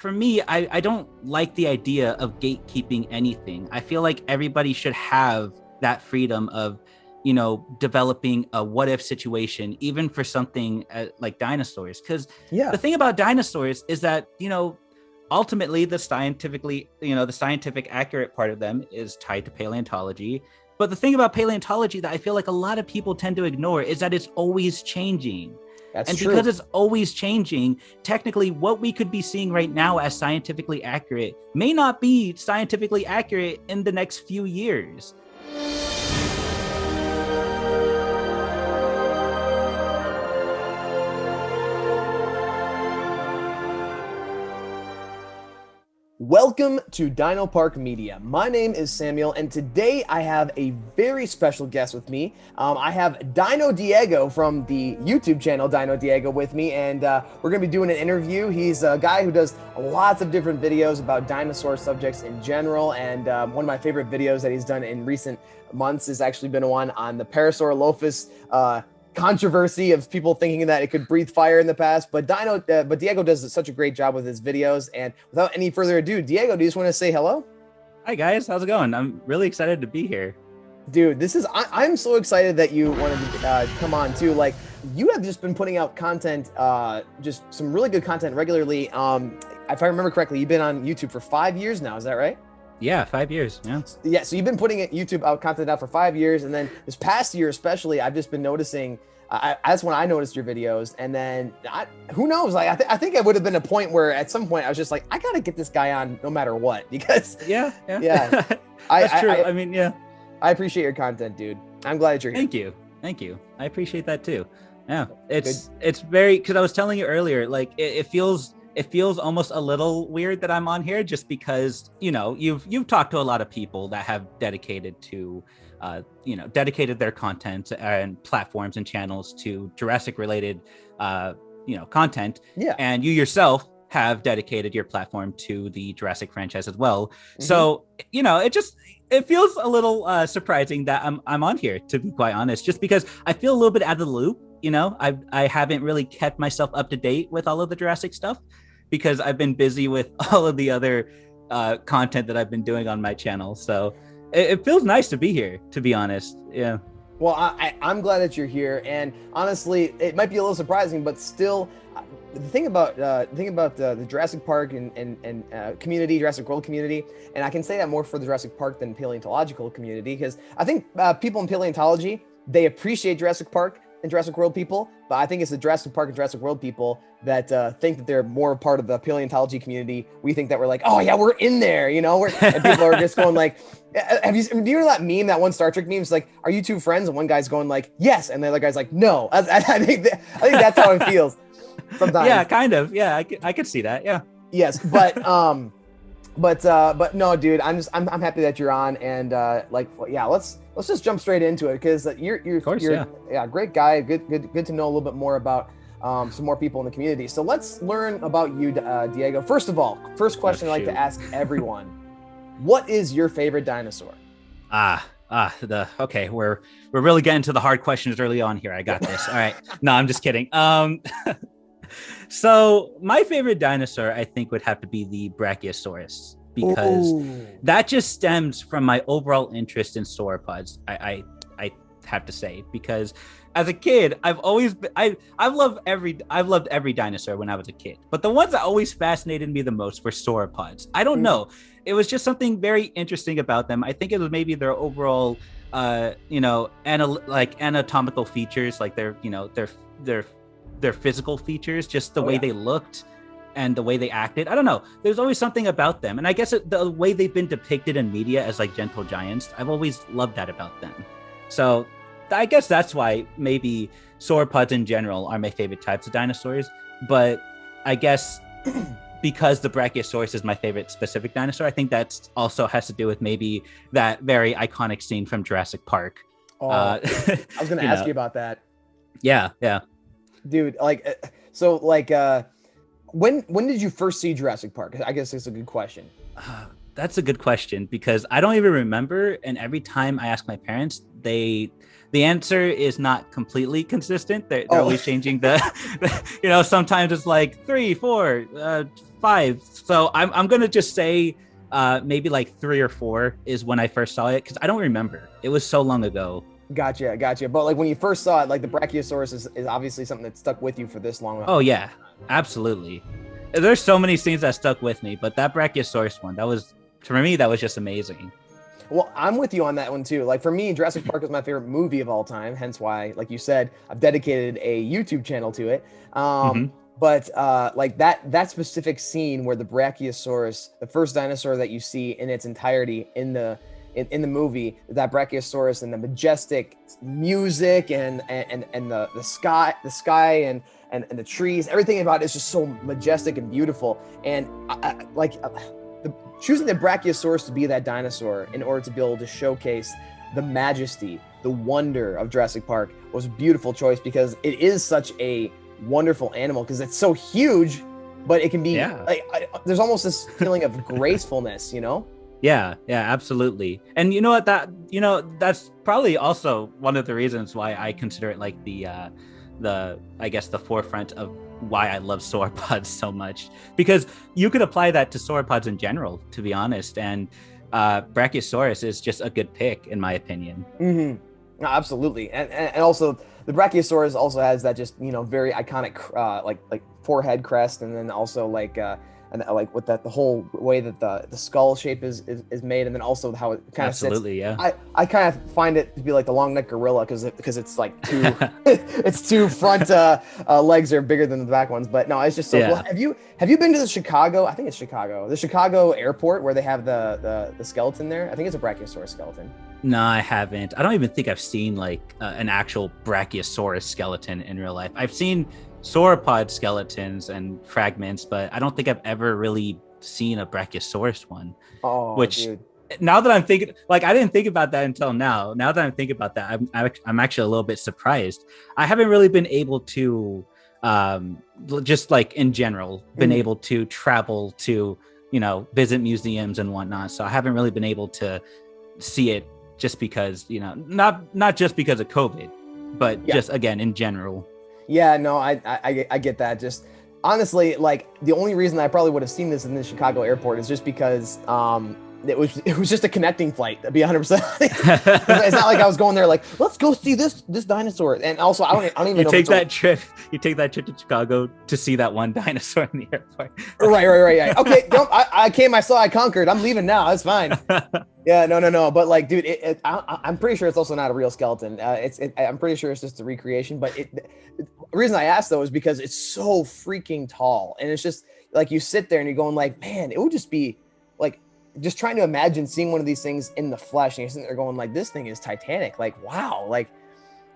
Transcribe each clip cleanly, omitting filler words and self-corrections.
for me, I don't like the idea of gatekeeping anything. I feel like everybody should have that freedom of, developing a what if situation, even for something like dinosaurs. Because the thing about dinosaurs is that, ultimately the scientific accurate part of them is tied to paleontology. But the thing about paleontology that I feel like a lot of people tend to ignore is that it's always changing. That's true. Because it's always changing, technically what we could be seeing right now as scientifically accurate may not be scientifically accurate in the next few years. Welcome to Dino Park Media. My name is Samuel, and today I have a very special guest with me. I have Dino Diego from the YouTube channel Dino Diego with me, and we're going to be doing an interview. He's a guy who does lots of different videos about dinosaur subjects in general, and one of my favorite videos that he's done in recent months has actually been one on the Parasaurolophus controversy of people thinking that it could breathe fire in the past, but Diego does such a great job with his videos. And without any further ado, Diego, do you just want to say hello? Hi guys, how's it going? I'm really excited to be here. Dude, I'm so excited that you wanted to come on too. Like, you have just been putting out content, just some really good content regularly. If I remember correctly, you've been on YouTube for 5 years now, is that right? Yeah, 5 years. Yeah. So you've been putting YouTube content out for 5 years, and then this past year, especially, I've just been noticing. That's when I noticed your videos, and then who knows? Like, I think it would have been a point where at some point I was just like, I gotta get this guy on no matter what, because yeah. That's true. I mean, yeah. I appreciate your content, dude. I'm glad that you're here. Thank you. I appreciate that too. Yeah, it's very, because I was telling you earlier, like it feels almost a little weird that I'm on here, just because, you've talked to a lot of people that have dedicated their content and platforms and channels to Jurassic related, content. Yeah. And you yourself have dedicated your platform to the Jurassic franchise as well. Mm-hmm. So, it feels a little surprising that I'm on here, to be quite honest, just because I feel a little bit out of the loop. I haven't really kept myself up to date with all of the Jurassic stuff because I've been busy with all of the other content that I've been doing on my channel. So it feels nice to be here, to be honest. Yeah. Well, I'm glad that you're here, and honestly, it might be a little surprising, but still, the thing about the Jurassic Park and community, Jurassic World community, and I can say that more for the Jurassic Park than paleontological community, because I think people in paleontology, they appreciate Jurassic Park and Jurassic World people, but I think it's the Jurassic Park and Jurassic World people that think that they're more part of the paleontology community. We think that we're like, oh yeah, we're in there, and people are just going like, do you know that meme, that one Star Trek meme? It's like, are you two friends? And one guy's going like, yes, and the other guy's like, no. I think that's how it feels sometimes. Yeah, kind of. Yeah, I could see that. Yeah. Yes, but no, dude, I'm happy that you're on, and let's just jump straight into it, because you're a great guy. Good to know a little bit more about some more people in the community. So let's learn about you, Diego. First of all, first question I like to ask everyone: what is your favorite dinosaur? Okay, we're really getting to the hard questions early on here. I got this. All right. No, I'm just kidding. So my favorite dinosaur, I think, would have to be the brachiosaurus, because that just stems from my overall interest in sauropods. I have to say, because as a kid, I've loved every dinosaur when I was a kid, but the ones that always fascinated me the most were sauropods. I don't know. It was just something very interesting about them. I think it was maybe their overall, anatomical features, like their physical features, just the way they looked and the way they acted. I don't know. There's always something about them. And I guess the way they've been depicted in media as like gentle giants, I've always loved that about them. So I guess that's why maybe sauropods in general are my favorite types of dinosaurs. But I guess because the brachiosaurus is my favorite specific dinosaur, I think that also has to do with maybe that very iconic scene from Jurassic Park. I was going to ask you about that. Yeah. Dude, when did you first see Jurassic Park? I guess it's a good question. That's a good question, because I don't even remember, and every time I ask my parents, the answer is not completely consistent. They're always changing the sometimes it's like 3, 4, 5. So I'm gonna just say maybe like 3 or 4 is when I first saw it, because I don't remember. It was so long ago. Gotcha. But like when you first saw it, like the brachiosaurus is obviously something that stuck with you for this long. Oh yeah, absolutely. There's so many scenes that stuck with me, but that brachiosaurus one, that was, for me, that was just amazing. Well, I'm with you on that one too. Like for me, Jurassic Park is my favorite movie of all time. Hence why, like you said, I've dedicated a YouTube channel to it. But like that specific scene where the brachiosaurus, the first dinosaur that you see in its entirety in the movie, that brachiosaurus and the majestic music and the sky and the trees, everything about it is just so majestic and beautiful. And choosing the brachiosaurus to be that dinosaur in order to be able to showcase the majesty, the wonder of Jurassic Park was a beautiful choice, because it is such a wonderful animal, because it's so huge, but it can be there's almost this feeling of gracefulness, Yeah, absolutely. And you know what, that's probably also one of the reasons why I consider it like the I guess the forefront of why I love sauropods so much, because you could apply that to sauropods in general, to be honest. And Brachiosaurus is just a good pick, in my opinion. No, absolutely. And also the Brachiosaurus also has that just, very iconic like forehead crest, and then also like and like with that, the whole way that the skull shape is made, and then also how it kind of sits. Absolutely, yeah. I kind of find it to be like the long neck gorilla, because it's like two its two front legs are bigger than the back ones. But no, it's just so cool. Have you been to the Chicago? I think it's Chicago, the Chicago airport, where they have the skeleton there. I think it's a Brachiosaurus skeleton. No, I haven't. I don't even think I've seen like an actual Brachiosaurus skeleton in real life. I've seen sauropod skeletons and fragments, but I don't think I've ever really seen a Brachiosaurus one. Oh, which, dude. Now that I'm thinking, like, I didn't think about that until now. Now that I'm thinking about that, I'm actually a little bit surprised. I haven't really been able to, just like in general, been able to travel to, visit museums and whatnot. So I haven't really been able to see it, just because, not just because of COVID, but just again in general. Yeah, no, I get that. Just honestly, like the only reason I probably would have seen this in the Chicago airport is just because it was just a connecting flight, to be 100%. It's not like I was going there like, let's go see this dinosaur. And also, I don't even know. You take that trip to Chicago to see that one dinosaur in the airport. Right. Okay, I came, I saw, I conquered. I'm leaving now. That's fine. Yeah, no. But like, dude, I'm pretty sure it's also not a real skeleton. I'm pretty sure it's just a recreation. But the reason I asked though is because it's so freaking tall, and it's just like you sit there and you're going like, man, it would just be like, just trying to imagine seeing one of these things in the flesh, and you're sitting there going like, this thing is Titanic. Like, wow,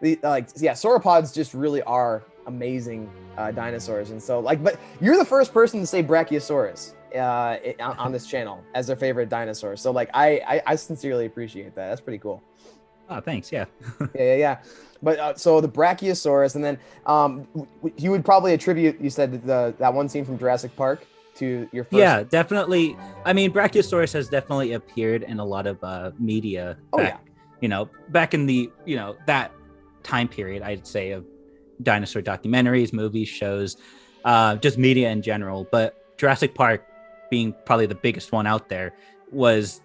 sauropods just really are amazing dinosaurs. And so like, but you're the first person to say Brachiosaurus on this channel as their favorite dinosaur. So like, I sincerely appreciate that. That's pretty cool. Oh, thanks. Yeah. yeah. But so the Brachiosaurus, and then you would probably attribute, you said that one scene from Jurassic Park to your first. Yeah, definitely. I mean, Brachiosaurus has definitely appeared in a lot of media. Back in the, that time period, I'd say, of dinosaur documentaries, movies, shows, just media in general. But Jurassic Park being probably the biggest one out there was,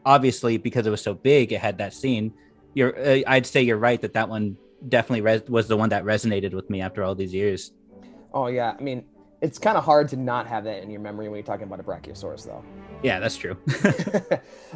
obviously because it was so big, it had that scene. I'd say you're right that one definitely was the one that resonated with me after all these years. Oh yeah, I mean, it's kind of hard to not have that in your memory when you're talking about a Brachiosaurus, though. Yeah, that's true.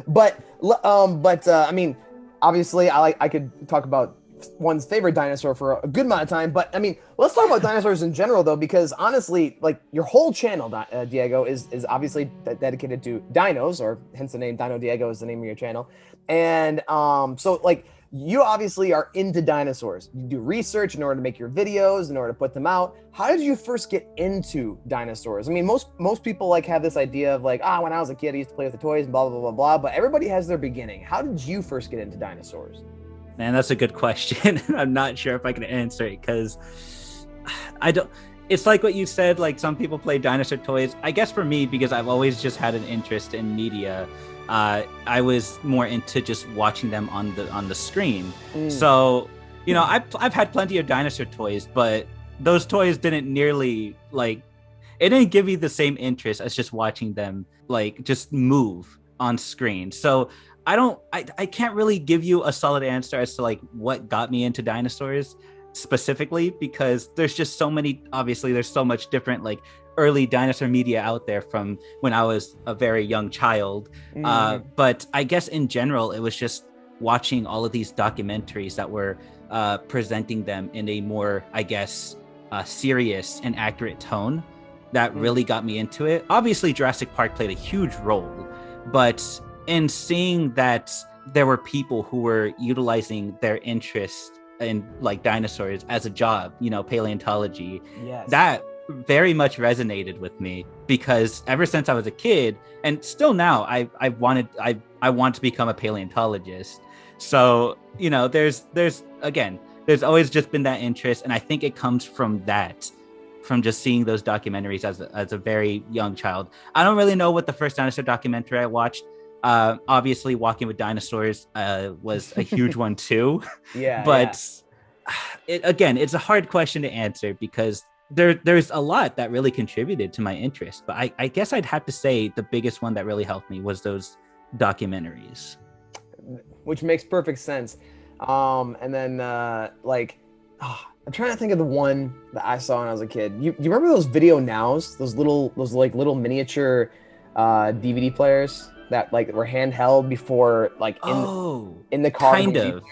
but I mean, obviously, I could talk about one's favorite dinosaur for a good amount of time. But I mean, let's talk about dinosaurs in general, though, because honestly, like your whole channel, Diego, is obviously dedicated to dinos, or hence the name Dino Diego is the name of your channel. And so like, you obviously are into dinosaurs. You do research in order to make your videos, in order to put them out. How did you first get into dinosaurs? I mean, most people like have this idea of like, when I was a kid, I used to play with the toys and blah, blah, blah, blah. But everybody has their beginning. How did you first get into dinosaurs? Man, that's a good question. I'm not sure if I can answer it, because I don't. It's like what you said, like some people play dinosaur toys. I guess for me, because I've always just had an interest in media, I was more into just watching them on the screen. So, I've had plenty of dinosaur toys, but those toys didn't nearly like it didn't give me the same interest as just watching them like just move on screen. So I can't really give you a solid answer as to like what got me into dinosaurs specifically, because there's just so many, obviously there's so much different like early dinosaur media out there from when I was a very young child. But I guess in general, it was just watching all of these documentaries that were presenting them in a more, I guess, serious and accurate tone that really got me into it. Obviously, Jurassic Park played a huge role, but in seeing that there were people who were utilizing their interest in like dinosaurs as a job, you know, paleontology, that very much resonated with me, because ever since I was a kid, and still now, I want to become a paleontologist. So, you know, there's always just been that interest, and I think it comes from that, from just seeing those documentaries as a very young child. I don't really know what the first dinosaur documentary I watched. Obviously, Walking with Dinosaurs was a huge one too. But it's a hard question to answer, because there's a lot that really contributed to my interest. But I guess I'd have to say the biggest one that really helped me was those documentaries. Which makes perfect sense. And then I'm trying to think of the one that I saw when I was a kid. You remember those Video Nows? Those little miniature DVD players that like were handheld before, like in the car. Kind of.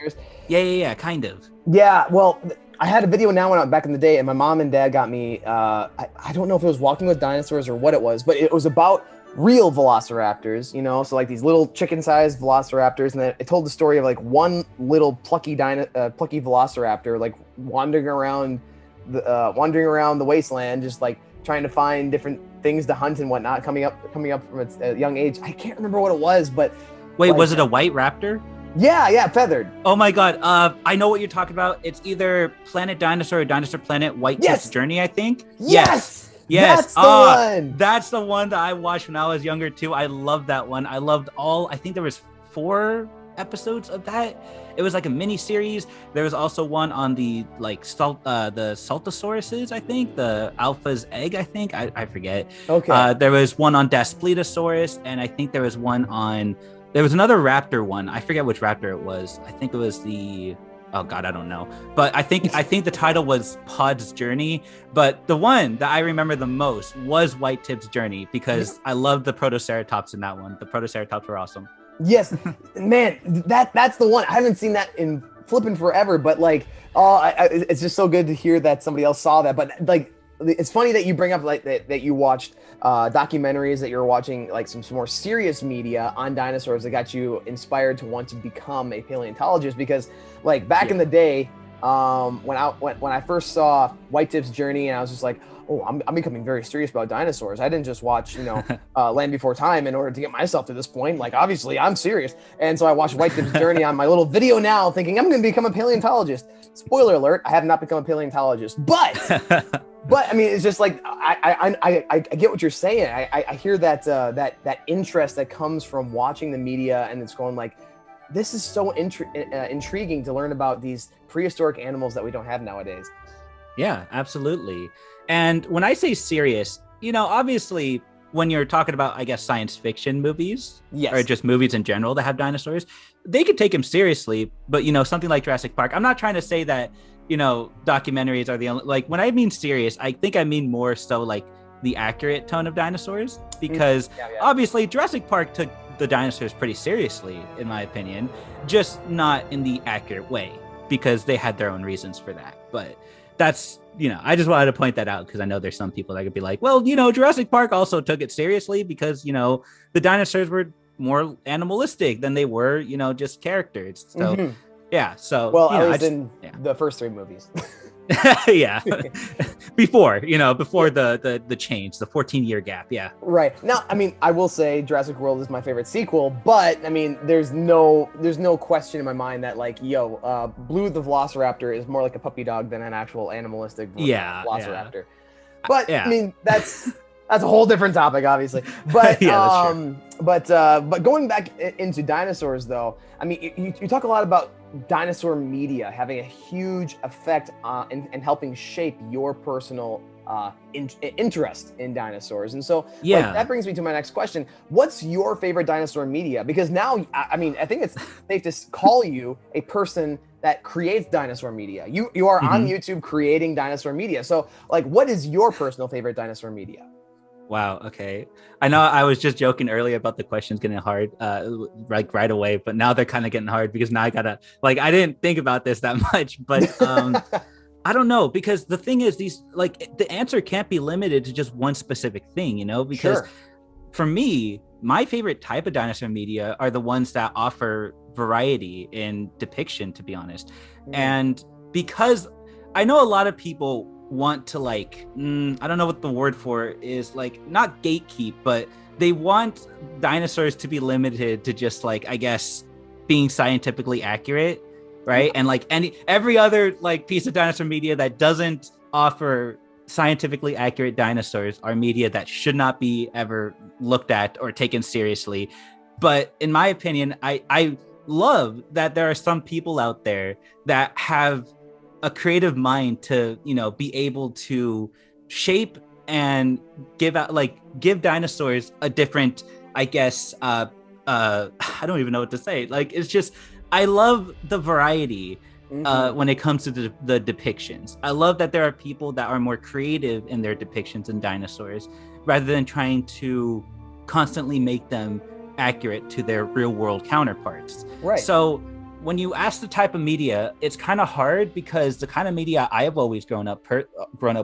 Yeah, kind of. Yeah, well, I had a Video Now when I back in the day, and my mom and dad got me. I don't know if it was Walking with Dinosaurs or what it was, but it was about real velociraptors, you know, so like these little chicken-sized velociraptors, and then it told the story of like one little plucky velociraptor like wandering around the wasteland, just like trying to find different things to hunt and whatnot, coming up from its young age. I can't remember what it was, but wait, was it a white raptor? Yeah, feathered. Oh my god, I know what you're talking about. It's either Planet Dinosaur or Dinosaur Planet, White Tip's Journey, I think. Yes. That's the one. That's the one that I watched when I was younger too. I loved that one. I loved I think there was 4 episodes of that. It was like a mini series. There was also one on the like the Saltosauruses, I think, the Alpha's egg, I think. I forget. Okay. There was one on Daspletosaurus, and I think there was another raptor one. I forget which raptor it was. I think it was oh god, I don't know. But I think the title was Pod's Journey. But the one that I remember the most was White Tip's Journey, because I loved the Protoceratops in that one. The Protoceratops were awesome. Yes, man, that's the one. I haven't seen that in flipping forever, but like, it's just so good to hear that somebody else saw that. But like, it's funny that you bring up like that you watched documentaries, that you're watching like some more serious media on dinosaurs that got you inspired to want to become a paleontologist. Because like back in the day, when I first saw White Tip's Journey, and I was just like, oh, I'm becoming very serious about dinosaurs. I didn't just watch, Land Before Time in order to get myself to this point. Like, obviously, I'm serious. And so I watched White Tip's Journey on my little Video Now, thinking I'm going to become a paleontologist. Spoiler alert, I have not become a paleontologist. But I mean, it's just like I get what you're saying. I hear that interest that comes from watching the media, and it's going like, this is so intriguing to learn about these prehistoric animals that we don't have nowadays. Yeah, absolutely. And when I say serious, obviously when you're talking about, I guess, science fiction movies, or just movies in general that have dinosaurs, they could take them seriously. But, something like Jurassic Park, I'm not trying to say that, documentaries are the only, like, when I mean serious, I think I mean more so like the accurate tone of dinosaurs, because obviously Jurassic Park took the dinosaurs pretty seriously, in my opinion, just not in the accurate way, because they had their own reasons for that. But that's, I just wanted to point that out, because I know there's some people that could be like, well, Jurassic Park also took it seriously because, the dinosaurs were more animalistic than they were, just characters. So, yeah. So, well, I was in the first 3 movies. Yeah. before the change, the 14-year gap. Yeah. Right. Now, I mean, I will say Jurassic World is my favorite sequel, but I mean, there's no question in my mind that like, Blue the Velociraptor is more like a puppy dog than an actual animalistic Velociraptor. Yeah. But I mean, that's a whole different topic, obviously. But but going back into dinosaurs, though, I mean, you talk a lot about dinosaur media having a huge effect in helping shape your personal interest in dinosaurs. And so Yeah. that brings me to my next question. What's your favorite dinosaur media? Because now, I mean, I think it's safe to call you a person that creates dinosaur media. You are on YouTube creating dinosaur media. So like, what is your personal favorite dinosaur media? Wow. Okay. I know I was just joking earlier about the questions getting hard, like right away, but now they're kind of getting hard because now I gotta, like, I didn't think about this that much, but I don't know, because the thing is, these, like, the answer can't be limited to just one specific thing, you know, because for me, my favorite type of dinosaur media are the ones that offer variety in depiction, to be honest. And because I know a lot of people want to, like, I don't know what the word for it is, like, not gatekeep, but they want dinosaurs to be limited to just, like, I guess, being scientifically accurate, right? And like every other like piece of dinosaur media that doesn't offer scientifically accurate dinosaurs are media that should not be ever looked at or taken seriously. But in my opinion, I love that there are some people out there that have a creative mind to, you know, be able to shape and give dinosaurs a different, I guess, I don't even know what to say. Like, it's just, I love the variety when it comes to the depictions. I love that there are people that are more creative in their depictions in dinosaurs rather than trying to constantly make them accurate to their real world counterparts. Right. So when you ask the type of media, it's kind of hard because the kind of media I have always grown up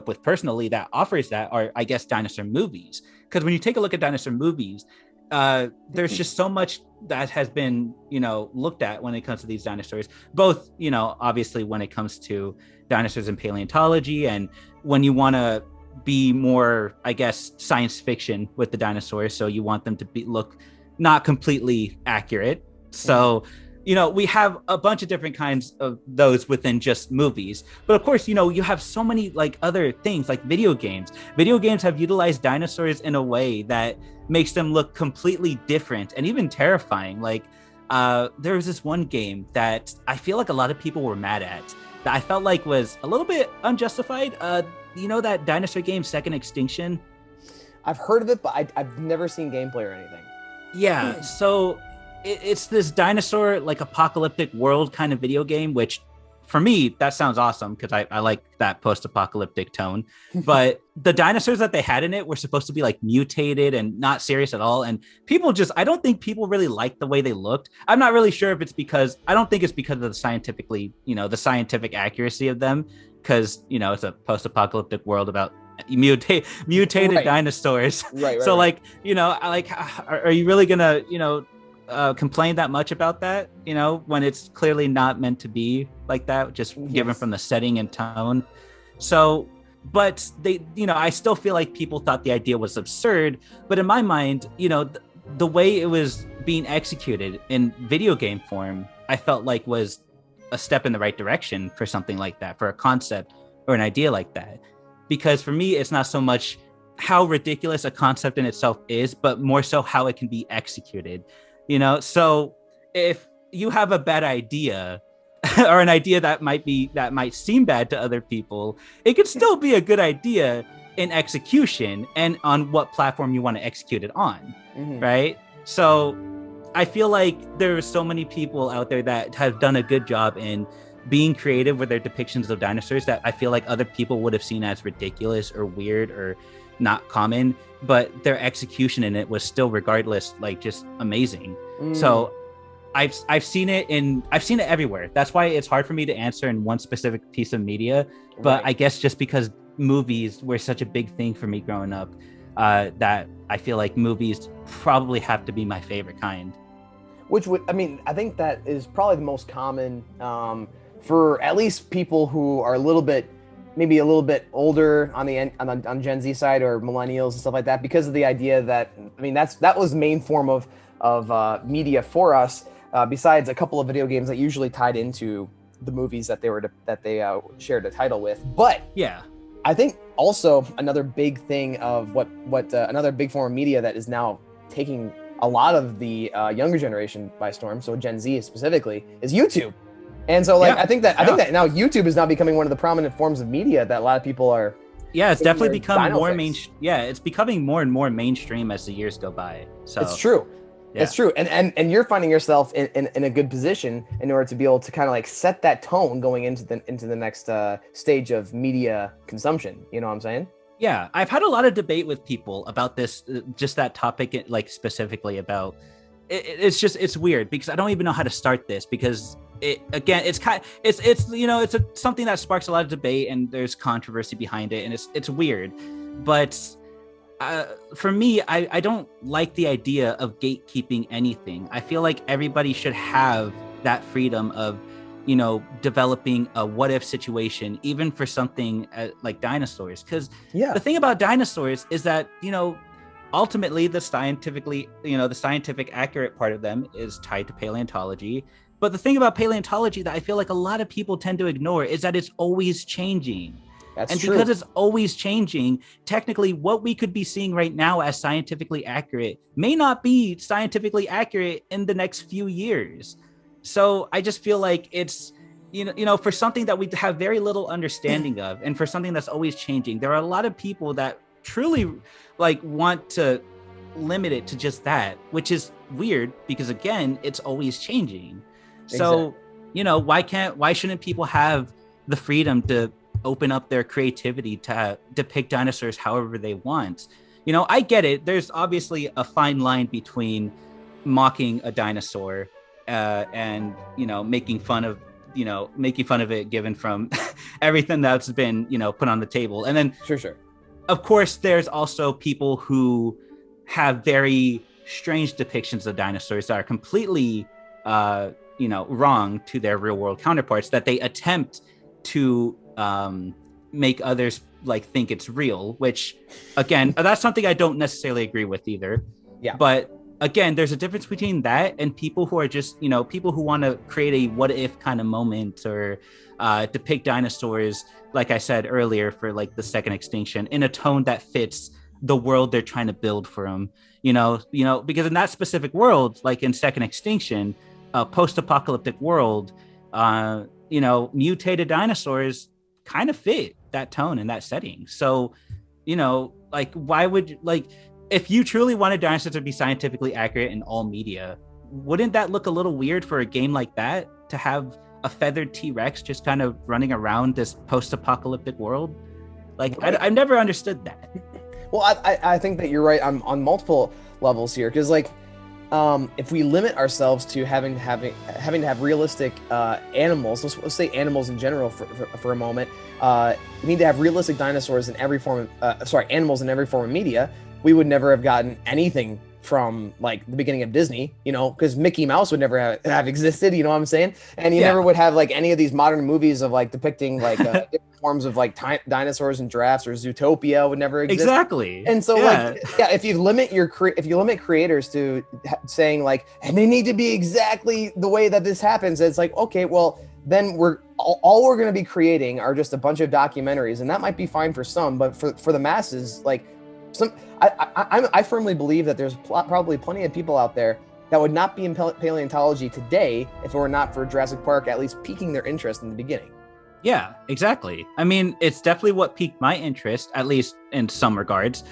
with personally that offers that are, I guess, dinosaur movies. Because when you take a look at dinosaur movies, there's just so much that has been, you know, looked at when it comes to these dinosaurs, both, you know, obviously when it comes to dinosaurs and paleontology, and when you want to be more, I guess, science fiction with the dinosaurs. So you want them to look not completely accurate. So, you know, we have a bunch of different kinds of those within just movies. But of course, you know, you have so many like other things like video games. Video games have utilized dinosaurs in a way that makes them look completely different and even terrifying. Like there was this one game that I feel like a lot of people were mad at that I felt like was a little bit unjustified. You know that dinosaur game, Second Extinction? I've heard of it, but I've never seen gameplay or anything. Yeah, so it's this dinosaur like apocalyptic world kind of video game, which for me that sounds awesome because I like that post-apocalyptic tone. But the dinosaurs that they had in it were supposed to be like mutated and not serious at all, and people just, I don't think people really liked the way they looked. I'm not really sure if it's because, I don't think it's because of the scientifically, you know, the scientific accuracy of them, because, you know, it's a post-apocalyptic world about mutated dinosaurs. Right. So like, you know, like, are you really gonna, you know, complain that much about that, you know, when it's clearly not meant to be like that, just given from the setting and tone. So, but they, you know, I still feel like people thought the idea was absurd, but in my mind, you know, the way it was being executed in video game form, I felt like was a step in the right direction for something like that, for a concept or an idea like that. Because for me, it's not so much how ridiculous a concept in itself is, but more so how it can be executed. You know, so if you have a bad idea or an idea that might seem bad to other people, it could still be a good idea in execution and on what platform you want to execute it on. Right. So I feel like there are so many people out there that have done a good job in being creative with their depictions of dinosaurs that I feel like other people would have seen as ridiculous or weird or not common, but their execution in it was still regardless like just amazing. So I've seen it everywhere. That's why it's hard for me to answer in one specific piece of media, but I guess just because movies were such a big thing for me growing up, that I feel like movies probably have to be my favorite kind. Which would, I mean, I think that is probably the most common for at least people who are maybe a little bit older on the Gen Z side or millennials and stuff like that, because of the idea that, I mean, that was the main form of media for us, besides a couple of video games that usually tied into the movies that they shared a title with. But yeah, I think also another big thing of what another big form of media that is now taking a lot of the younger generation by storm, so Gen Z specifically, is YouTube. And so, like, I think that now YouTube is now becoming one of the prominent forms of media that a lot of people are Yeah, it's in definitely their become dino more face. Yeah, it's becoming more and more mainstream as the years go by. It's So true. yeah. It's true. And you're finding yourself in a good position in order to be able to kind of like set that tone going into the next stage of media consumption. You know what I'm saying? Yeah, I've had a lot of debate with people about this, just that topic, like specifically about it's weird because I don't even know how to start this because it's something that sparks a lot of debate and there's controversy behind it and it's weird, but for me, I don't like the idea of gatekeeping anything. I feel like everybody should have that freedom of developing a what if situation, even for something like dinosaurs. Because Yeah. the thing about dinosaurs is that, ultimately the scientific accurate part of them is tied to paleontology. But the thing about paleontology that I feel like a lot of people tend to ignore is that it's always changing. That's And true. because it's always changing, technically what we could be seeing right now as scientifically accurate may not be scientifically accurate in the next few years. So I just feel like it's, for something that we have very little understanding of, and for something that's always changing, there are a lot of people that truly want to limit it to just that, which is weird because again, it's always changing. So, Exactly. why shouldn't people have the freedom to open up their creativity to depict dinosaurs however they want? I get it. There's obviously a fine line between mocking a dinosaur and making fun of it given from everything that's been put on the table. And then Sure. of course there's also people who have very strange depictions of dinosaurs that are completely wrong to their real world counterparts, that they attempt to make others think it's real, which again, that's something I don't necessarily agree with either. Yeah. But again, there's a difference between that and people who are just people who want to create a what if kind of moment, or depict dinosaurs, like I said earlier, for the second extinction in a tone that fits the world they're trying to build for them. Because in that specific world, like in second extinction, a post-apocalyptic world, mutated dinosaurs kind of fit that tone and that setting. So, why would if you truly wanted dinosaurs to be scientifically accurate in all media, wouldn't that look a little weird for a game like that to have a feathered T-Rex just kind of running around this post-apocalyptic world? Right. I've never understood that. Well, I think that you're right on multiple levels here, because if we limit ourselves to having to have realistic animals, let's say animals in general for a moment, we need to have realistic dinosaurs in every form of, animals in every form of media. We would never have gotten anything from the beginning of Disney, because Mickey Mouse would never have existed, you know what I'm saying? And you never would have any of these modern movies of depicting different forms of dinosaurs and giraffes, or Zootopia would never exist. Exactly. And so if you limit creators to saying and they need to be exactly the way that this happens, it's okay, well then all we're going to be creating are just a bunch of documentaries, and that might be fine for some, but for the masses, I firmly believe that there's probably plenty of people out there that would not be in paleontology today if it were not for Jurassic Park at least piquing their interest in the beginning. Yeah, exactly. I mean, it's definitely what piqued my interest, at least in some regards,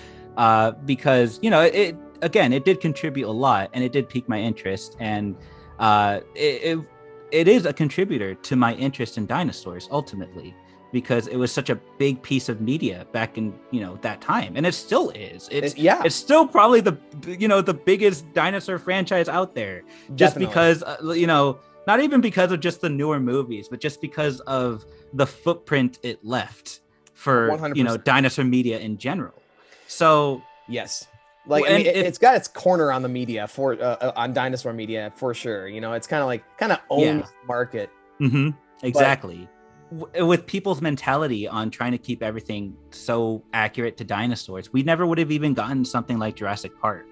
because it did contribute a lot, and it did pique my interest, and it is a contributor to my interest in dinosaurs ultimately, because it was such a big piece of media back in that time, and it still is. It's still probably the biggest dinosaur franchise out there, just Definitely. because not even because of just the newer movies, but just because of the footprint it left for 100%. Dinosaur media in general. So yes, it's got its corner on the media for on dinosaur media for sure. It's kind of owns the market. Mm-hmm. Exactly. With people's mentality on trying to keep everything so accurate to dinosaurs, we never would have even gotten something like Jurassic Park,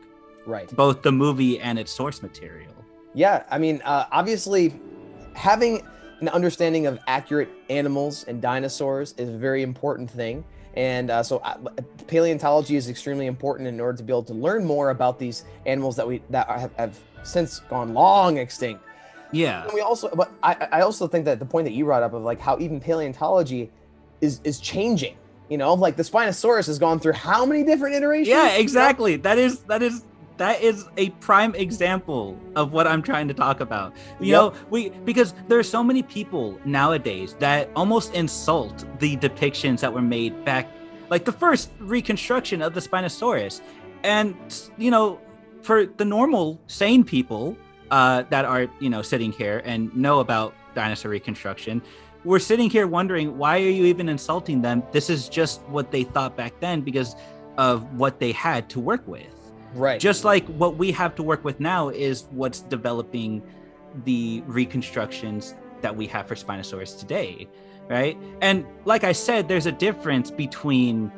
right? Both the movie and its source material. Yeah, I mean, obviously, having an understanding of accurate animals and dinosaurs is a very important thing. And so paleontology is extremely important in order to be able to learn more about these animals that have since gone long extinct. Yeah. And I also think that the point that you brought up of how even paleontology is changing. Like the Spinosaurus has gone through how many different iterations? Yeah, exactly. That is a prime example of what I'm trying to talk about. Because there's so many people nowadays that almost insult the depictions that were made back, like the first reconstruction of the Spinosaurus. And for the normal sane people that are sitting here and know about dinosaur reconstruction, we're sitting here wondering, why are you even insulting them? This is just what they thought back then because of what they had to work with. Right. Just like what we have to work with now is what's developing the reconstructions that we have for Spinosaurus today, right? And like I said, there's a difference between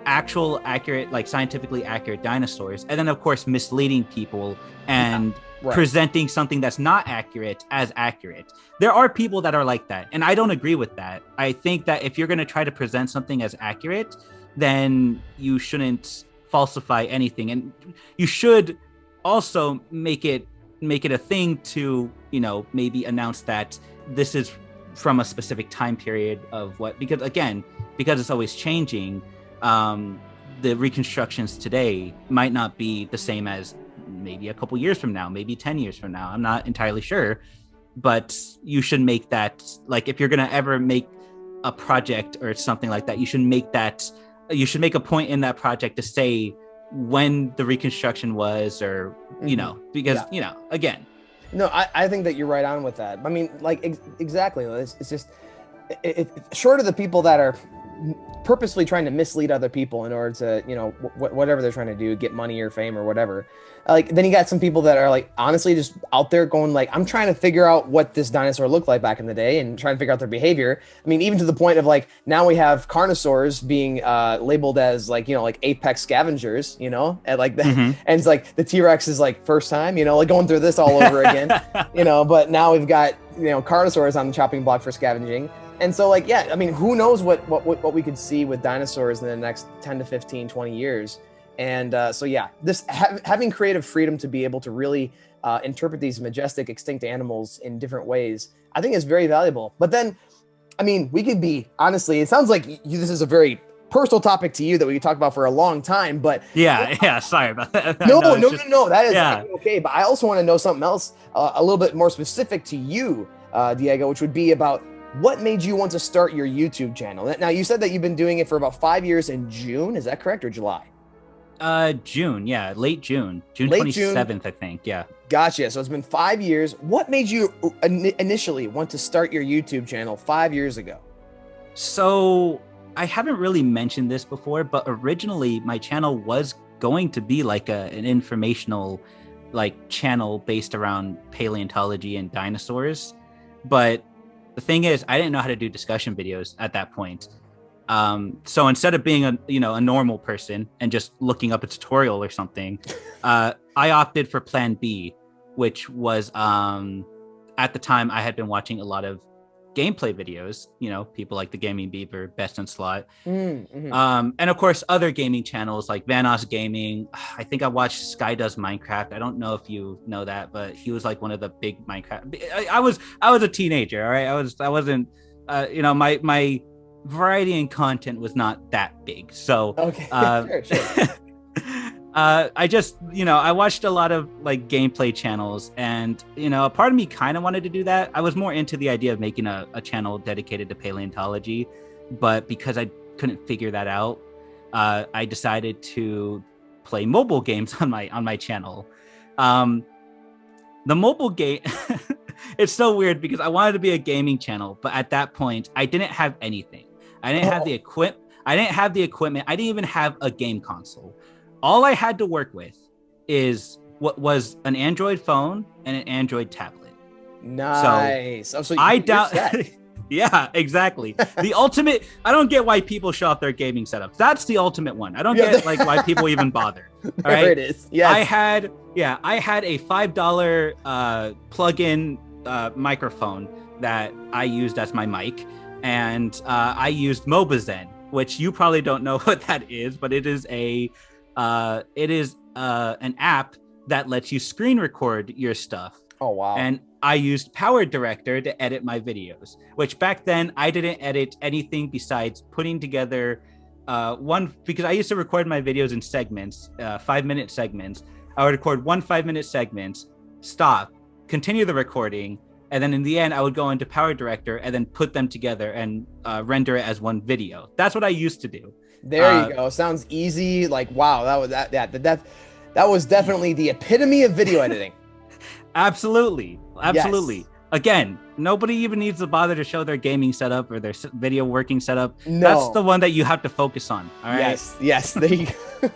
actual accurate, like scientifically accurate dinosaurs, and then of course misleading people and presenting something that's not accurate as accurate. There are people that are like that, and I don't agree with that. I think that if you're going to try to present something as accurate, then you shouldn't falsify anything, and you should also make it a thing to maybe announce that this is from a specific time period of what, because it's always changing. The reconstructions today might not be the same as maybe a couple years from now, maybe 10 years from now. I'm not entirely sure, but you should make that, like, if you're going to ever make a project or something like that, you should make a point in that project to say when the reconstruction was, or, because, again. No, I think that you're right on with that. I mean, like, exactly. It's just, short of the people that are purposely trying to mislead other people in order to, whatever they're trying to do, get money or fame or whatever. Like, then you got some people that are like, honestly, just out there going like, I'm trying to figure out what this dinosaur looked like back in the day and trying to figure out their behavior. I mean, even to the point of like, now we have carnosaurs being labeled as like, like apex scavengers, and like that. Mm-hmm. And it's like the T-Rex is like first time, like going through this all over again, but now we've got, carnosaurs on the chopping block for scavenging. And so, like, yeah, I mean, who knows what we could see with dinosaurs in the next 10 to 15, 20 years. And so, yeah, this having creative freedom to be able to really interpret these majestic extinct animals in different ways, I think is very valuable. But then, I mean, we could be, honestly, it sounds like this is a very personal topic to you that we could talk about for a long time, but sorry about that. No, that is okay. But I also want to know something else a little bit more specific to you, Diego, which would be about what made you want to start your YouTube channel. Now, you said that you've been doing it for about 5 years in June. Is that correct, or July? June, late June 27th, I think. Yeah. Gotcha. So it's been 5 years. What made you initially want to start your YouTube channel 5 years ago? So I haven't really mentioned this before, but originally my channel was going to be like an informational channel based around paleontology and dinosaurs. But the thing is, I didn't know how to do discussion videos at that point. So instead of being a normal person and just looking up a tutorial or something, I opted for Plan B, which was at the time I had been watching a lot of gameplay videos, people like the Gaming Beaver, Best in Slot, and of course other gaming channels like Vanos Gaming. I think I watched Sky Does Minecraft. I don't know if you know that, but he was like one of the big Minecraft. I was a teenager, all right. I wasn't my variety and content was not that big, so okay. Sure. I just, I watched a lot of gameplay channels, and, a part of me kind of wanted to do that. I was more into the idea of making a channel dedicated to paleontology, but because I couldn't figure that out, I decided to play mobile games on my channel. The mobile game, it's so weird because I wanted to be a gaming channel, but at that point I didn't have anything. I didn't have the equipment. I didn't even have a game console. All I had to work with is what was an Android phone and an Android tablet. Nice. So I doubt. Yeah, exactly. The ultimate. I don't get why people show off their gaming setups. That's the ultimate one. I don't get why people even bother. There it is. Yes. I had a $5 plug-in microphone that I used as my mic, and I used Mobizen, which you probably don't know what that is, but it is an app that lets you screen record your stuff. Oh, wow. And I used Power Director to edit my videos, which back then I didn't edit anything besides putting together one, because I used to record my videos in segments, 5-minute segments. I would record 1 5-minute segment, stop, continue the recording, and then in the end I would go into Power Director and then put them together and render it as one video. That's what I used to do. There you go. Sounds easy. Like, wow, that was definitely the epitome of video editing. Absolutely. Yes. Again, nobody even needs to bother to show their gaming setup or their video working setup. No. That's the one that you have to focus on. All right. Yes. There you go.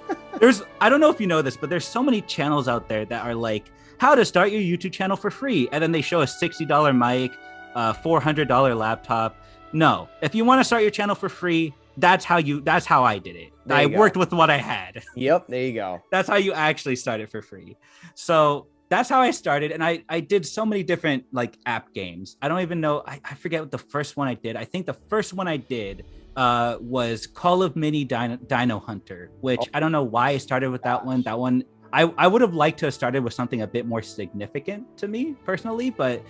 I don't know if you know this, but there's so many channels out there that are like, how to start your YouTube channel for free. And then they show a $60 mic, $400 laptop. No, if you want to start your channel for free, that's how I did it. I worked with what I had. Yep. There you go. That's how you actually start it for free. So that's how I started. And I did so many different like app games. I don't even know. I forget what the first one I did. I think the first one I did was Call of Mini Dino Hunter, which I don't know why I started with that one. That one, I would have liked to have started with something a bit more significant to me personally, but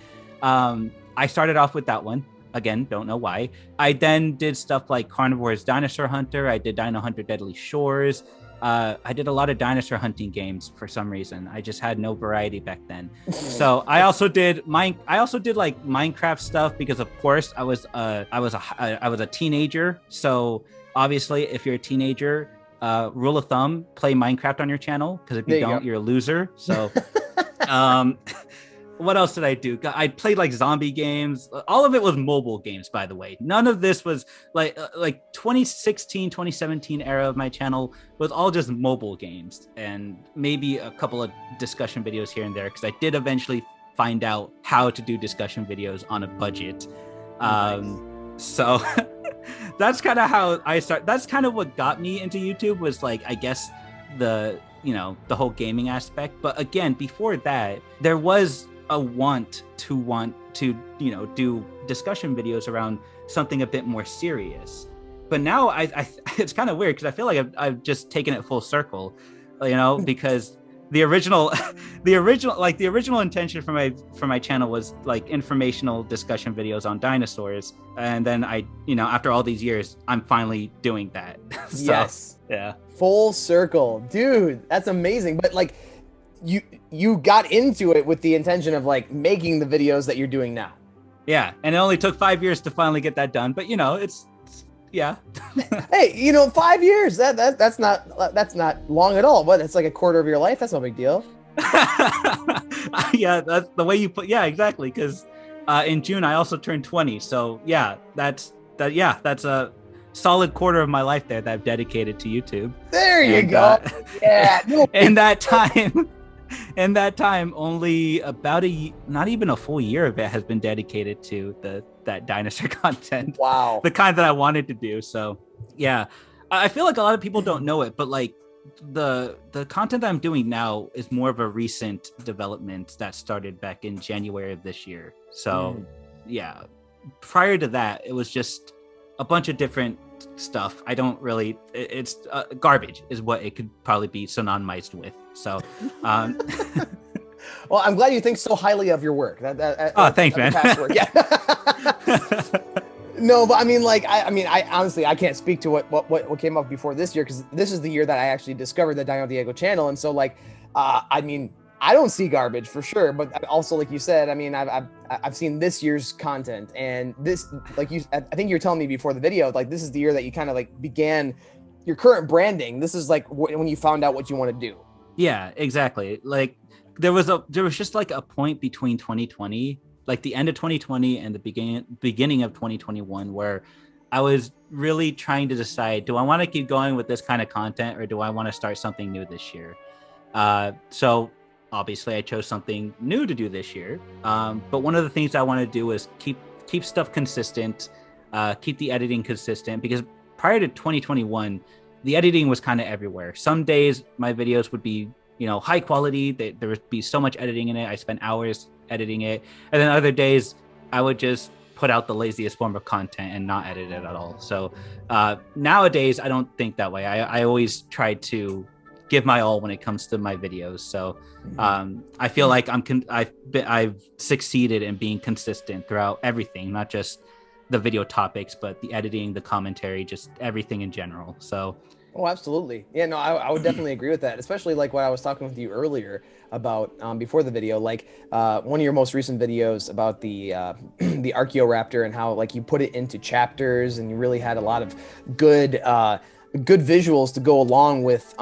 I started off with that one. Again, don't know why. I then did stuff like Carnivore's Dinosaur Hunter. I did Dino Hunter Deadly Shores. I did a lot of dinosaur hunting games for some reason. I just had no variety back then. So I also did like Minecraft stuff because of course I was a teenager. So obviously if you're a teenager, rule of thumb, play Minecraft on your channel, because if you don't, you're a loser. So what else did I do? I played like zombie games. All of it was mobile games, by the way. None of this was like 2016, 2017 era of my channel was all just mobile games, and maybe a couple of discussion videos here and there, because I did eventually find out how to do discussion videos on a budget. So that's kind of how I started. That's kind of what got me into YouTube, was like, I guess the whole gaming aspect. But again, before that, there was a want to do discussion videos around something a bit more serious. But now I it's kind of weird, because I feel like I've just taken it full circle, because the original intention for my channel was like informational discussion videos on dinosaurs, and then after all these years I'm finally doing that. So, yes. Yeah. Full circle, dude. That's amazing. But like, you got into it with the intention of like making the videos that you're doing now. Yeah, and it only took 5 years to finally get that done. But it's yeah. Hey, 5 years, that's not long at all. But it's like a quarter of your life. That's no big deal. Yeah, that's the way you put. Yeah, exactly. Because in June I also turned 20. So yeah, that's a solid quarter of my life there that I've dedicated to YouTube. There you go. Yeah. In that time, only about not even a full year of it has been dedicated to that dinosaur content. Wow. The kind that I wanted to do. So yeah, I feel like a lot of people don't know it, but like the content that I'm doing now is more of a recent development that started back in January of this year. So yeah, prior to that, it was just a bunch of different stuff. I don't really, it's garbage is what it could probably be synonymized with. So well, I'm glad you think so highly of your work. Thanks, man. Yeah. No, but I mean, like, I honestly, I can't speak to what came up before this year, because this is the year that I actually discovered the Dino Diego channel. And so like, I mean, I don't see garbage for sure, but also, like you said, I mean, I've seen this year's content, and this, like I think you're telling me before the video, like this is the year that you kind of like began your current branding. This is like when you found out what you want to do. Yeah, exactly. Like there was just like a point between 2020, like the end of 2020 and the beginning of 2021, where I was really trying to decide, do I want to keep going with this kind of content, or do I want to start something new this year? So obviously I chose something new to do this year. But one of the things I want to do is keep stuff consistent, keep the editing consistent, because prior to 2021, the editing was kind of everywhere. Some days my videos would be, high quality. There would be so much editing in it. I spent hours editing it. And then other days I would just put out the laziest form of content and not edit it at all. So nowadays I don't think that way. I always try to give my all when it comes to my videos. So I feel like I've succeeded in being consistent throughout everything, not just the video topics, but the editing, the commentary, just everything in general. So Oh, absolutely. Yeah, no, I would definitely agree with that, especially like what I was talking with you earlier about before the video, like one of your most recent videos about the the Archaeoraptor and how like you put it into chapters and you really had a lot of good good visuals to go along with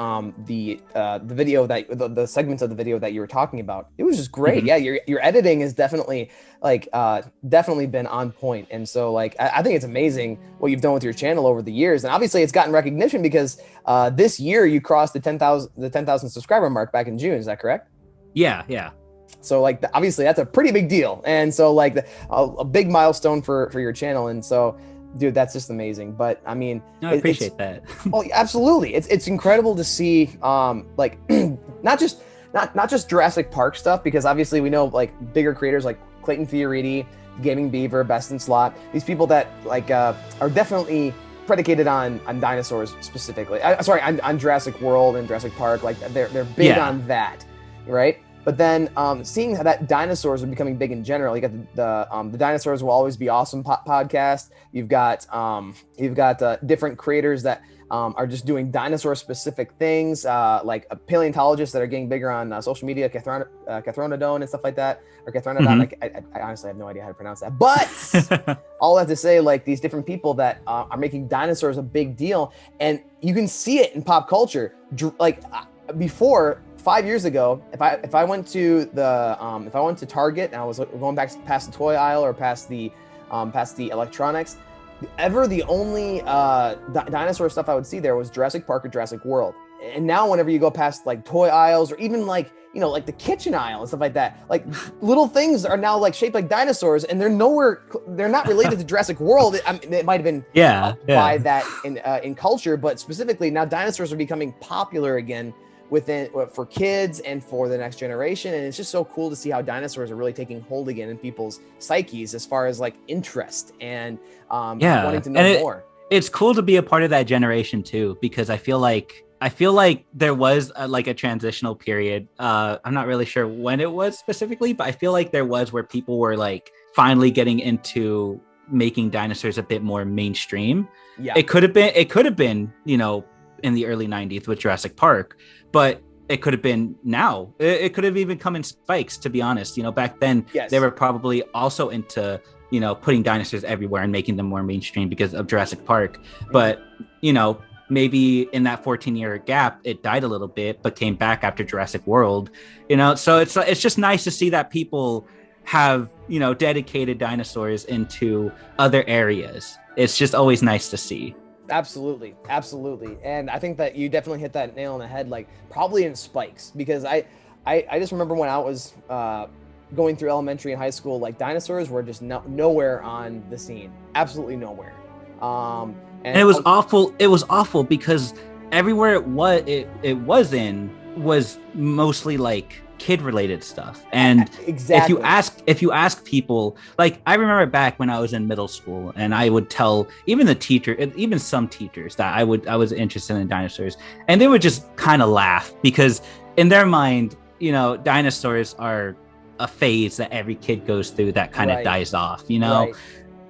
the video that the segments of the video that you were talking about. It was just great. Mhm. Yeah, your editing is definitely like definitely been on point. And so like I think it's amazing what you've done with your channel over the years. And obviously it's gotten recognition because this year you crossed the 10,000 subscriber mark back in June. Is that correct? Yeah. So like obviously that's a pretty big deal. And so like a big milestone for your channel. And so dude, that's just amazing. But I mean, No, I appreciate that. Oh, absolutely. It's incredible to see like not just Jurassic Park stuff, because obviously we know like bigger creators like Clayton Fioriti, Gaming Beaver, Best in Slot, these people that like are definitely predicated on dinosaurs specifically. On Jurassic World and Jurassic Park, like they're big on that, right? But then seeing how that dinosaurs are becoming big in general, you got the Dinosaurs Will Always Be Awesome podcast. You've got different creators that are just doing dinosaur specific things, like paleontologists that are getting bigger on social media, Cathronodon and stuff like that, or Cathronodon. Like I honestly have no idea how to pronounce that, but all I have to say, like these different people that are making dinosaurs a big deal, and you can see it in pop culture. Like before 5 years ago, if I went to Target and I was going back past the toy aisle or past the electronics, the only dinosaur stuff I would see there was Jurassic Park or Jurassic World. And now whenever you go past like toy aisles or even like, you know, like the kitchen aisle and stuff like that, like little things are now like shaped like dinosaurs, and they're not related to Jurassic World. It might have been by that in culture, but specifically now dinosaurs are becoming popular again for kids and for the next generation. And it's just so cool to see how dinosaurs are really taking hold again in people's psyches as far as like interest and wanting to know more. It's cool to be a part of that generation too, because I feel like there was like a transitional period. I'm not really sure when it was specifically, but I feel like there was where people were like finally getting into making dinosaurs a bit more mainstream. Yeah. It could have been, you know, in the early 90s with Jurassic Park, but it could have been now. It could have even come in spikes, to be honest. You know, back then they were probably also into, you know, putting dinosaurs everywhere and making them more mainstream because of Jurassic Park. But, you know, maybe in that 14-year gap, it died a little bit, but came back after Jurassic World, you know? So it's just nice to see that people have, you know, dedicated dinosaurs into other areas. It's just always nice to see. Absolutely. And I think that you definitely hit that nail on the head, like probably in spikes, because I just remember when I was going through elementary and high school, like dinosaurs were just nowhere on the scene. Absolutely nowhere. And it was awful. It was awful because everywhere it was mostly like kid related stuff. And exactly. if you ask people, like I remember back when I was in middle school and I would tell even some teachers that I was interested in dinosaurs, and they would just kind of laugh because in their mind, you know, dinosaurs are a phase that every kid goes through that kind of dies off, you know.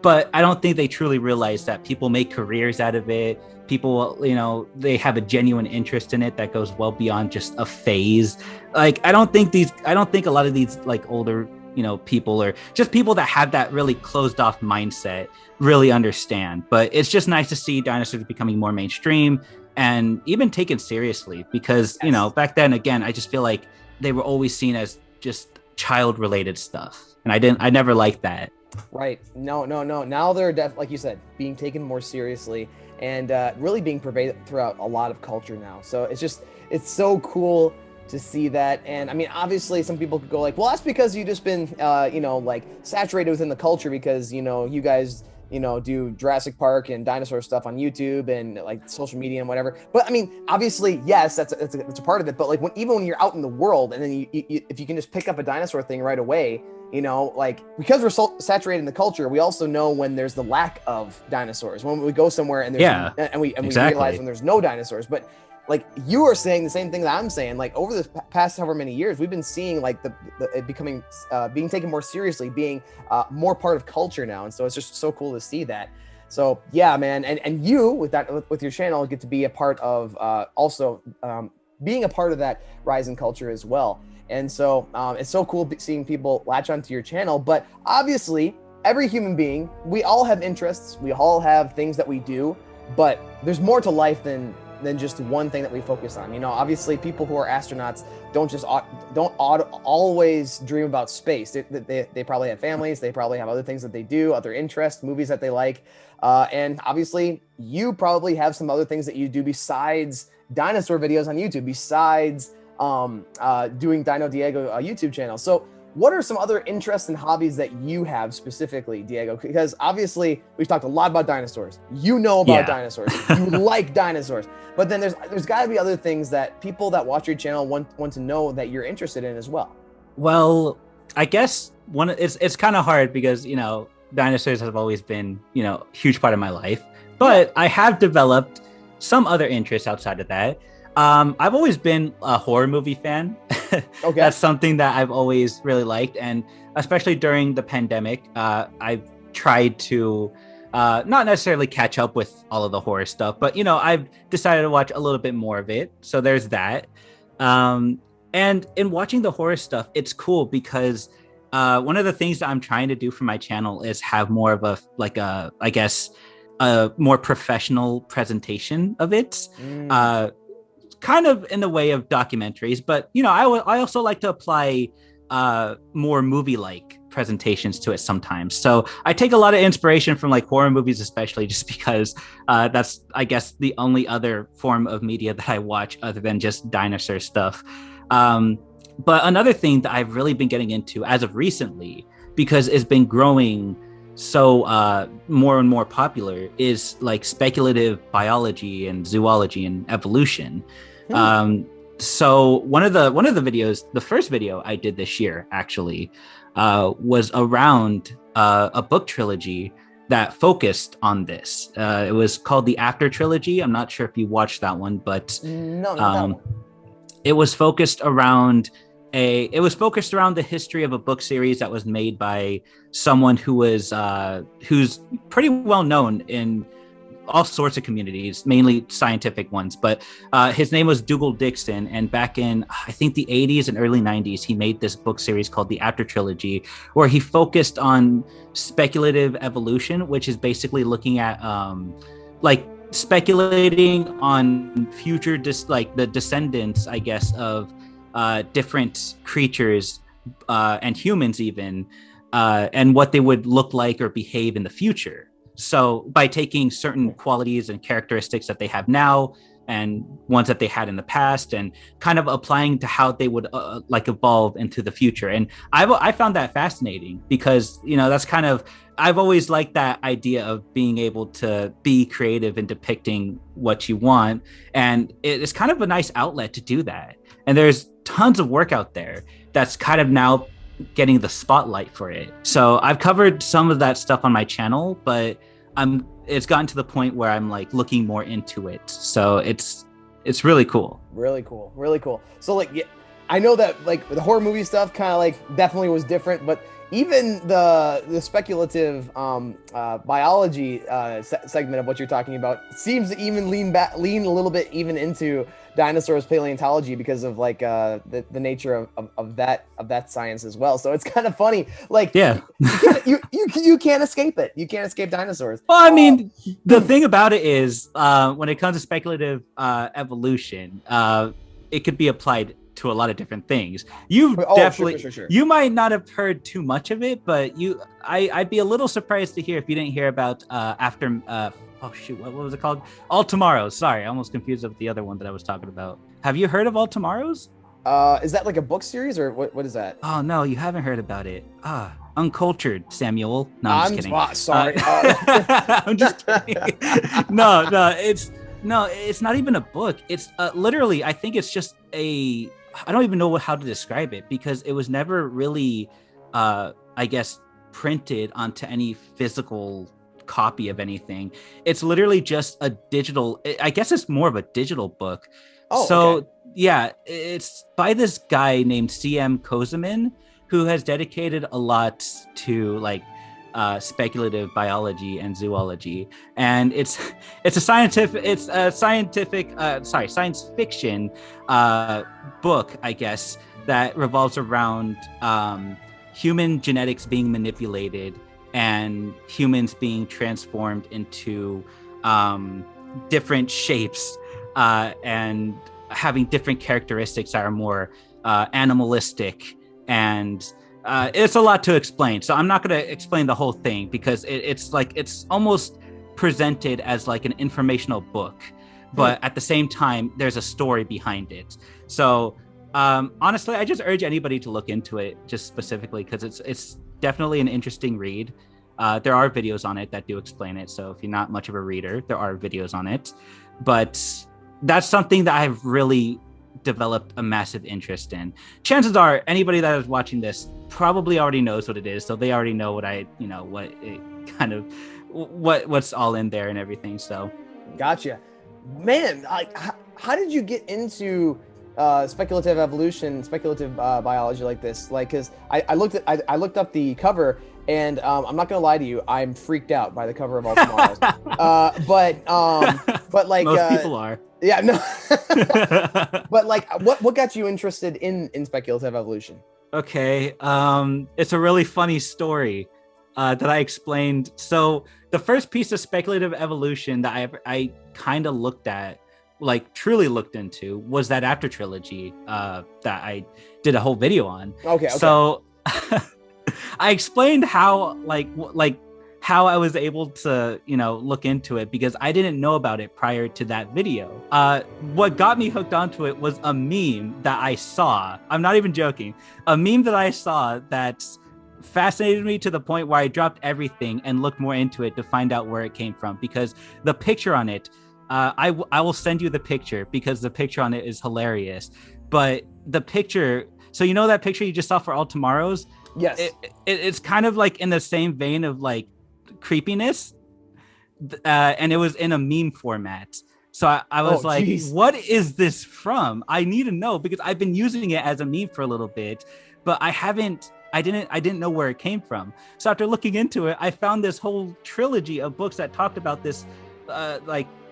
But I don't think they truly realize that people make careers out of it. People, you know, they have a genuine interest in it that goes well beyond just a phase. Like, I don't think a lot of these like older, you know, people or just people that have that really closed off mindset really understand. But it's just nice to see dinosaurs becoming more mainstream and even taken seriously because, you know, back then, again, I just feel like they were always seen as just child related stuff. And I never liked that. Right. No. Now they're like you said, being taken more seriously and really being pervaded throughout a lot of culture now. So it's so cool to see that. And I mean, obviously some people could go like, well, that's because you've just been, you know, like saturated within the culture because, you know, you guys, you know, do Jurassic Park and dinosaur stuff on YouTube and like social media and whatever. But I mean, obviously, yes, that's a part of it. But like even when you're out in the world and then if you can just pick up a dinosaur thing right away, you know, like because we're so saturated in the culture, we also know when there's the lack of dinosaurs. When we go somewhere and there's we realize when there's no dinosaurs. But like you are saying the same thing that I'm saying. Like over the past however many years, we've been seeing like the it becoming being taken more seriously, being more part of culture now, and so it's just so cool to see that. So yeah, man, and you with your channel get to be a part of also being a part of that rise in culture as well. And so it's so cool seeing people latch onto your channel. But obviously, every human being, we all have interests, we all have things that we do, but there's more to life than just one thing that we focus on. You know, obviously people who are astronauts don't always dream about space. They probably have families, they probably have other things that they do, other interests, movies that they like. And obviously you probably have some other things that you do besides dinosaur videos on YouTube, besides doing Dino Diego YouTube channel. So what are some other interests and hobbies that you have specifically, Diego? Because obviously we've talked a lot about dinosaurs. You know about dinosaurs. You like dinosaurs. But then there's got to be other things that people that watch your channel want to know that you're interested in as well. Well, I guess it's kind of hard because, you know, dinosaurs have always been, you know, a huge part of my life. But I have developed some other interests outside of that. I've always been a horror movie fan. Okay. That's something that I've always really liked. And especially during the pandemic, I've tried to not necessarily catch up with all of the horror stuff, but, you know, I've decided to watch a little bit more of it. So there's that. And in watching the horror stuff, it's cool because one of the things that I'm trying to do for my channel is have more of a more professional presentation of it. Kind of in the way of documentaries, but, you know, I also like to apply more movie-like presentations to it sometimes. So I take a lot of inspiration from like horror movies, especially just because that's, I guess, the only other form of media that I watch other than just dinosaur stuff. But another thing that I've really been getting into as of recently, because it's been growing so more and more popular, is like speculative biology and zoology and evolution. So one of the videos, the first video I did this year actually was around a book trilogy that focused on this. It was called the After Trilogy. I'm not sure if you watched that one, but no, it was focused around the history of a book series that was made by someone who's pretty well known in all sorts of communities, mainly scientific ones. But his name was Dougal Dixon, and back in I think the 80s and early 90s, he made this book series called the After Trilogy, where he focused on speculative evolution, which is basically looking at like speculating on future the descendants, I guess, of different creatures and humans even, and what they would look like or behave in the future. So by taking certain qualities and characteristics that they have now and ones that they had in the past and kind of applying to how they would like evolve into the future. And I found that fascinating because, you know, that's kind of, I've always liked that idea of being able to be creative in depicting what you want. And it's kind of a nice outlet to do that. And there's tons of work out there that's kind of now getting the spotlight for it. So I've covered some of that stuff on my channel, but it's gotten to the point where I'm like looking more into it. So it's really cool. Really cool. So like, yeah, I know that like the horror movie stuff kind of like definitely was different, but even the speculative biology segment of what you're talking about seems to even lean a little bit even into dinosaurs paleontology because of like the nature of that science as well. So it's kind of funny. Like, yeah, you can't escape it. You can't escape dinosaurs. Well, I mean, the thing about it is when it comes to speculative evolution, it could be applied to a lot of different things. Sure. You might not have heard too much of it, but I'd be a little surprised to hear if you didn't hear about what was it called? All Tomorrows. Sorry, I almost confused with the other one that I was talking about. Have you heard of All Tomorrows? Is that like a book series or what is that? Oh no, you haven't heard about it. Uncultured, Samuel. No, I'm just kidding. Sorry. I'm just kidding. No, it's not even a book. It's literally, I think it's just I don't even know how to describe it because it was never really, I guess, printed onto any physical copy of anything. It's literally just a digital, I guess it's more of a digital book Oh, So okay. yeah, it's by this guy named CM Kozeman, who has dedicated a lot to like speculative biology and zoology, and it's a science fiction book, I guess, that revolves around human genetics being manipulated and humans being transformed into different shapes and having different characteristics that are more animalistic, and it's a lot to explain. So I'm not going to explain the whole thing because it's almost presented as like an informational book, but at the same time, there's a story behind it. So honestly, I just urge anybody to look into it just specifically because it's definitely an interesting read. There are videos on it that do explain it. So if you're not much of a reader, there are videos on it. But that's something that I've really developed a massive interest in. Chances are anybody that is watching this probably already knows what it is. So they already know what it kind of, what's all in there and everything. So. Gotcha. Man, like, how did you get into speculative evolution, speculative biology like this? Like, because I looked up the cover, and I'm not gonna lie to you, I'm freaked out by the cover of All Tomorrows. But like most people are. Yeah, no. But like, what got you interested in speculative evolution? Okay, it's a really funny story that I explained. So the first piece of speculative evolution that I kind of looked at, like truly looked into, was that After trilogy that I did a whole video on. Okay. So I explained how how I was able to, look into it because I didn't know about it prior to that video. What got me hooked onto it was a meme that I saw. I'm not even joking. A meme that I saw that fascinated me to the point where I dropped everything and looked more into it to find out where it came from, because the picture on it, I will send you the picture because the picture on it is hilarious. But the picture, so that picture you just saw for All Tomorrows? Yes. It's kind of like in the same vein of like creepiness, and it was in a meme format. So I was like, geez. What is this from? I need to know, because I've been using it as a meme for a little bit, but I didn't know where it came from. So after looking into it, I found this whole trilogy of books that talked about this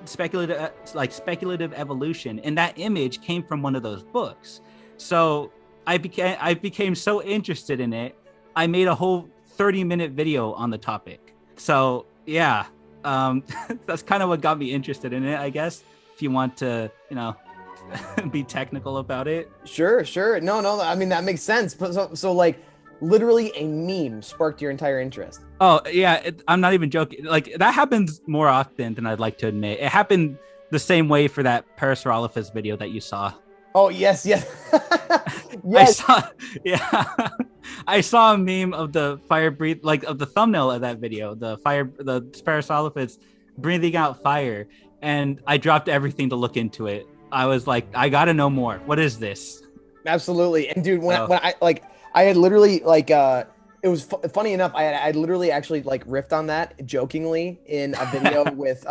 speculative evolution, and that image came from one of those books. So I became so interested in it, I made a whole 30-minute video on the topic. So yeah, that's kind of what got me interested in it, I guess, if you want to, be technical about it. Sure. No, I mean, that makes sense. So like, literally a meme sparked your entire interest. Oh yeah, I'm not even joking. Like, that happens more often than I'd like to admit. It happened the same way for that Parasaurolophus video that you saw. Oh yes. Yes. I saw a meme of the of the thumbnail of that video, the Parasaurolophus breathing out fire, and I dropped everything to look into it. I was like, I gotta know more. What is this? Absolutely. And dude, when I had literally it was funny enough. I had literally actually like riffed on that jokingly in a video with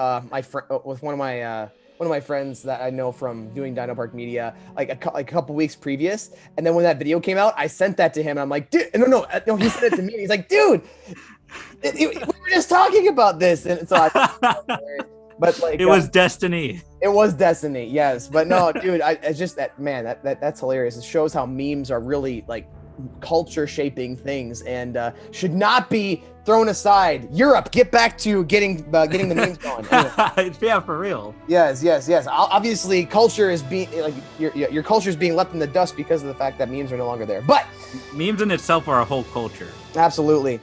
with one of my friends that I know from doing Dino Park Media, like a couple weeks previous. And then when that video came out, I sent that to him. And I'm like, dude, no, he sent it to me. And he's like, dude, we were just talking about this. And so but like, it was destiny. It was destiny, yes. But no, dude, it's just that, man, that's hilarious. It shows how memes are really like culture shaping things and should not be thrown aside. Europe, get back to getting the memes going. Anyway. Yeah, for real. Yes. Obviously, culture is being like your culture is being left in the dust because of the fact that memes are no longer there. But memes in itself are a whole culture. Absolutely.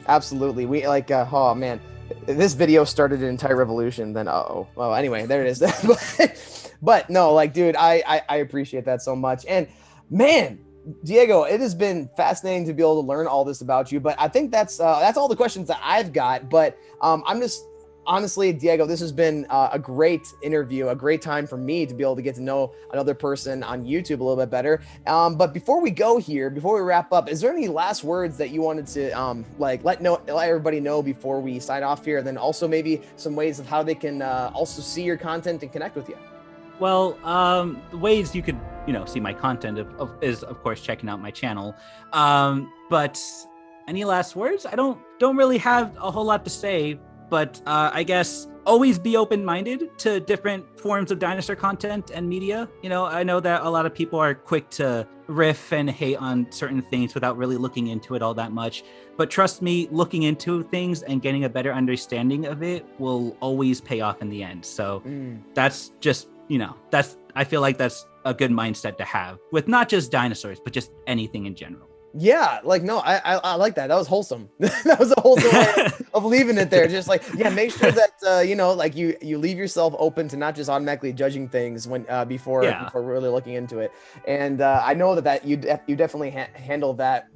We like. Oh man, this video started an entire revolution. Then well, anyway, there it is. but no, like, dude, I appreciate that so much. And man, Diego, it has been fascinating to be able to learn all this about you, but I think that's all the questions that I've got. But I'm just honestly, Diego, this has been a great interview, a great time for me to be able to get to know another person on YouTube a little bit better. But before we wrap up, is there any last words that you wanted to let everybody know before we sign off here? And then also maybe some ways of how they can also see your content and connect with you. Well, the ways you could, see my content is of course checking out my channel. But any last words? I don't really have a whole lot to say, but I guess always be open-minded to different forms of dinosaur content and media. I know that a lot of people are quick to riff and hate on certain things without really looking into it all that much. But trust me, looking into things and getting a better understanding of it will always pay off in the end. So that's just, I feel like that's a good mindset to have with not just dinosaurs, but just anything in general. Yeah, like, no, I like that. That was wholesome. That was a wholesome way of leaving it there. Just like, yeah, make sure that like you leave yourself open to not just automatically judging things when before really looking into it. And I know that you definitely handle that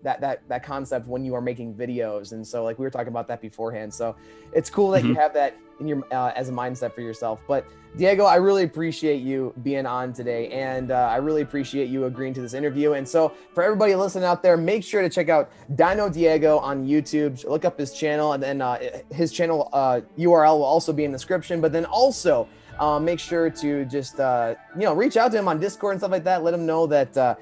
that concept when you are making videos. And so, like, we were talking about that beforehand. So it's cool that you have that in your as a mindset for yourself. But Diego, I really appreciate you being on today, and I really appreciate you agreeing to this interview. And so for everybody listening out there, make sure to check out Dino Diego on YouTube. Look up his channel, and then his channel URL will also be in the description. But then also make sure to just reach out to him on Discord and stuff like that. Let him know that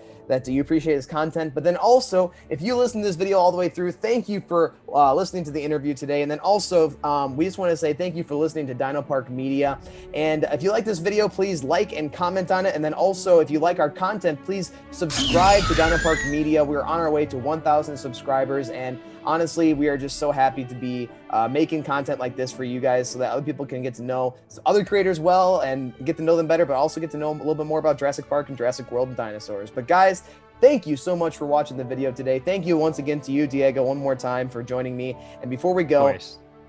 you appreciate his content. But then also, if you listen to this video all the way through, thank you for listening to the interview today. And then also, we just want to say thank you for listening to Dino Park Media. And if you like this video, please like and comment on it. And then also, if you like our content, please subscribe to Dino Park Media. We're on our way to 1,000 subscribers. And honestly, we are just so happy to be making content like this for you guys so that other people can get to know other creators well and get to know them better, but also get to know a little bit more about Jurassic Park and Jurassic World and dinosaurs. But guys, thank you so much for watching the video today. Thank you once again to you, Diego, one more time for joining me. And before we go,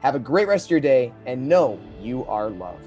have a great rest of your day and know you are loved.